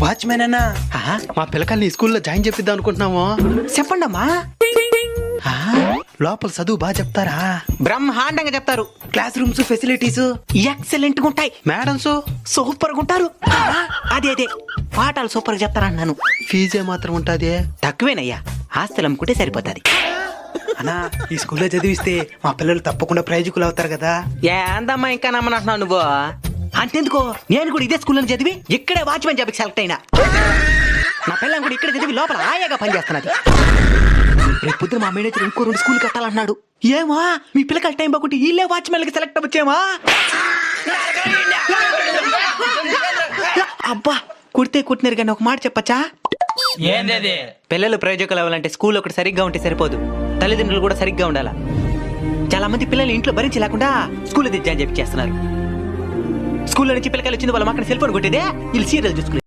Watchman అన్నా మా పిల్లకాయల్ని స్కూల్లో జాయిన్ చేపిద్దాం అనుకుంటున్నాము. చెప్పండి అమ్మా. లోపల చదువు బాగా చెప్తారా? బ్రహ్మాండంగా చెప్తారు. క్లాస్ రూమ్స్ ఫెసిలిటీస్ ఎక్సలెంట్ గా ఉంటాయి. మేడమ్స్ సూపర్ గా ఉంటారు. అదే పాఠాలు సూపర్ గా చెప్తారన్నాను. ఫీజే మాత్రం ఉంటది. తక్కువేనయ్యా, ఆస్తులు అమ్ముకుంటే సరిపోతుంది. అన్నా ఈ స్కూల్లో చదివిస్తే మా పిల్లలు తప్పకుండా ప్రయోజకులు అవుతారు కదా. ఏందమ్మా ఇంకా నమ్మనంటున్నావు నువ్వు? అంతెందుకో, నేను కూడా ఇదే స్కూల్లో చదివి ఇక్కడే వాచ్మెన్ జాబ్కి సెలెక్ట్ అయినా. నా పిల్లలు కూడా ఇక్కడ చదివి లోపల ఆయాగా పనిచేస్తున్నది. రేపు పొద్దున మా మేనేజర్ ఇంకో 2 స్కూల్ కట్టాలన్నాడు. ఏమా మీ పిల్లకాయల టైం బాగుంటే వీళ్ళే వాచ్మెన్ కి సెలెక్ట్ అవ్వచ్చేమా? అబ్బా కుడితే కుట్టినారు కానీ ఒక మాట చెప్పచ్చా? ఏంది? పిల్లలు ప్రయోజకులు అవ్వాలంటే స్కూల్ ఒకటి సరిగ్గా ఉంటే సరిపోదు, తల్లిదండ్రులు కూడా సరిగ్గా ఉండాలా. చాలా మంది పిల్లలు ఇంట్లో భరించి లేకుండా స్కూల్లో జాయిన్ చేస్తున్నారు. స్కూల్లో నుంచి పిల్లకాయలు వచ్చింది వాళ్ళు అక్కడ సెల్ ఫోన్ కొట్టేదే, వీళ్ళు సీరియల్ చూసుకునే